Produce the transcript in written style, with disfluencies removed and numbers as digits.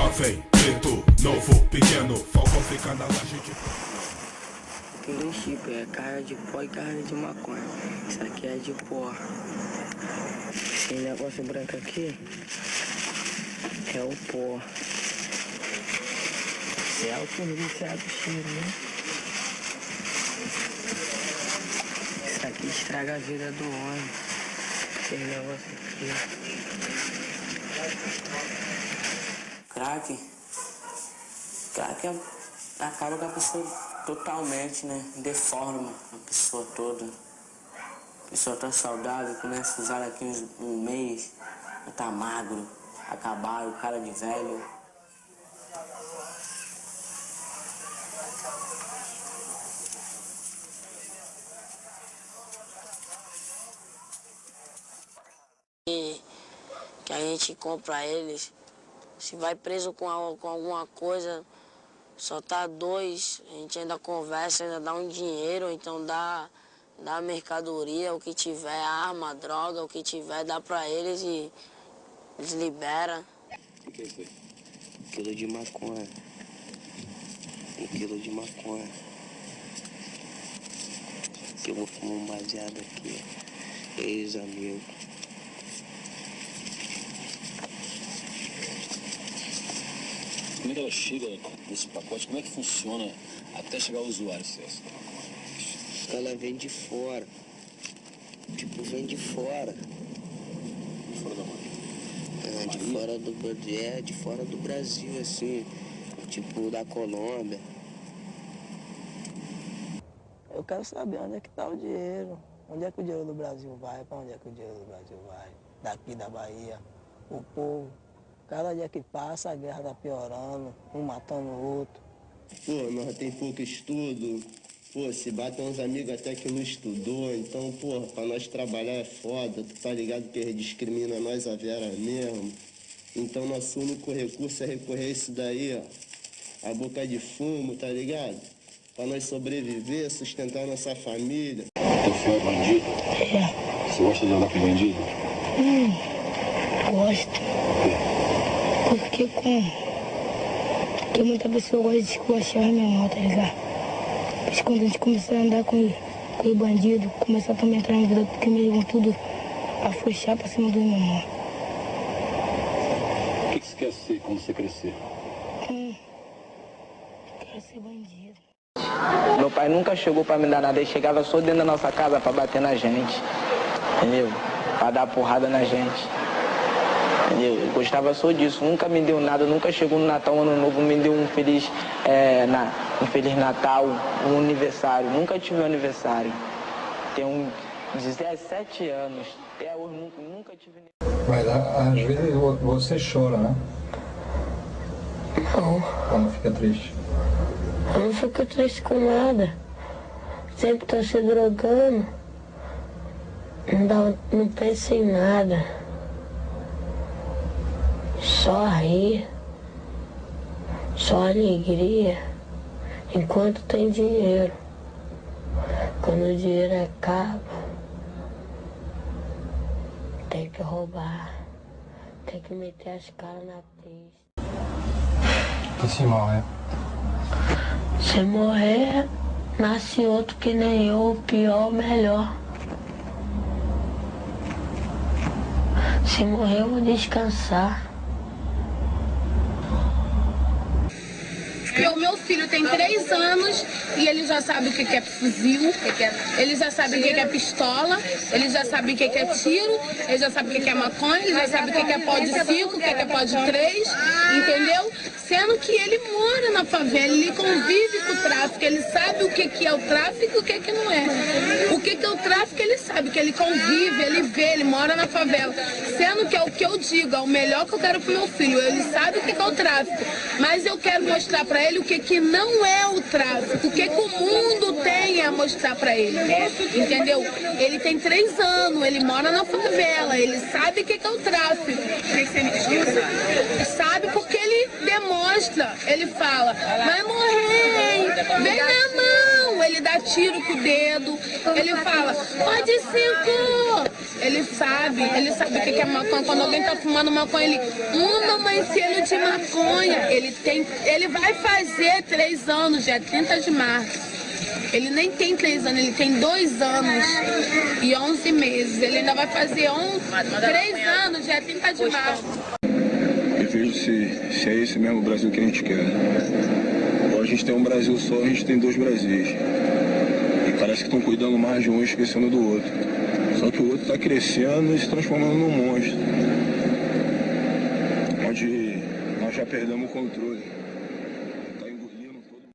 jovem, preto, novo, pequeno, Falcão fica na laje de... Tem chip, é carne de pó e carne de maconha. Isso aqui é de pó. Esse negócio branco aqui é o pó. Esse é o que viciado cheiro, né? Isso aqui estraga a vida do homem. Esse negócio aqui. Crack acaba com a pessoa totalmente, né? Deforma a pessoa toda. A pessoa tá saudável, começa a usar daqui um mês, tá magro, acabaram, cara de velho. Que a gente compra eles, se vai preso com alguma coisa, só tá dois, a gente ainda conversa, ainda dá um dinheiro, então dá mercadoria, o que tiver, arma, droga, o que tiver, dá pra eles e eles liberam. O que é isso aí? 1 quilo de maconha. 1 quilo de maconha. Que eu vou fumar um baseado aqui, ex-amigo. Como é que ela chega nesse pacote? Como é que funciona até chegar ao usuário? Ela vem de fora. Tipo, vem de fora. De fora da mão? De fora do Brasil, assim. Tipo, da Colômbia. Eu quero saber onde é que tá o dinheiro. Onde é que o dinheiro do Brasil vai? Pra onde é que o dinheiro do Brasil vai? Daqui da Bahia. O povo. Cada dia que passa, a guerra tá piorando, um matando o outro. Pô, nós tem pouco estudo. Pô, se batem uns amigos até que não estudou. Então, pô, pra nós trabalhar é foda. Tu tá ligado que eles discriminam nós a Vera mesmo. Então, nosso único recurso é recorrer a isso daí, ó. A boca de fumo, tá ligado? Pra nós sobreviver, sustentar nossa família. Teu filho é bandido? É. Você gosta de andar com bandido? Gosto. Porque muita pessoa gosta de esculachar a minha mão, tá ligado? Mas quando a gente começar a andar com o bandido, começar a também entrar na vida, porque me vão tudo afrouxar pra cima do meu irmão. O que você quer ser quando você crescer? Quero ser bandido. Meu pai nunca chegou pra me dar nada, ele chegava só dentro da nossa casa pra bater na gente, entendeu? Pra dar porrada na gente. Eu gostava só disso, nunca me deu nada, nunca chegou no Natal, Ano Novo, me deu um Feliz Natal, um aniversário, nunca tive um aniversário. Tenho 17 anos, até hoje nunca tive... Mas às vezes você chora, né? Não. Quando fica triste. Eu não fico triste com nada. Sempre tô se drogando. Não penso em nada. Só rir, só alegria, enquanto tem dinheiro. Quando o dinheiro acaba, tem que roubar, tem que meter as caras na pista. E se morre? Se morrer, nasce outro que nem eu, o pior, o melhor. Se morrer, eu vou descansar. Porque o meu filho tem 3 anos e ele já sabe o que é fuzil, ele já sabe o que é pistola, ele já sabe o que é tiro, ele já sabe o que é maconha, ele já sabe o que é pó de 5, o que é pó de 3, entendeu? Sendo que ele mora na favela, ele convive com o tráfico, ele sabe o que é o tráfico e o que não é. O que é o tráfico ele sabe, que ele convive, ele vê, ele mora na favela. Sendo que é o que eu digo, é o melhor que eu quero pro meu filho, ele sabe o que é o tráfico, mas eu quero mostrar pra ele o que não é o tráfico, o que o mundo tem a mostrar pra ele, entendeu? Ele tem 3 anos, ele mora na favela, ele sabe o que é o tráfico. Sabe porque ele demonstra, ele fala, vai morrer, vem na mão, ele dá dá tiro com o dedo. Ele fala, pode 5! Ele sabe o que é maconha. Quando alguém tá fumando maconha, ele, mamãe, selo de maconha. Ele vai fazer 3 anos, dia 30 de março. Ele nem tem 3 anos, ele tem 2 anos e 11 meses. Ele ainda vai fazer 3 anos, dia 30 de março. Eu vejo se é esse mesmo Brasil que a gente quer. Ou a gente tem um Brasil só, a gente tem 2 Brasis. E parece que estão cuidando mais de um e esquecendo do outro. Só que o outro está crescendo e se transformando num monstro. Onde nós já perdemos o controle.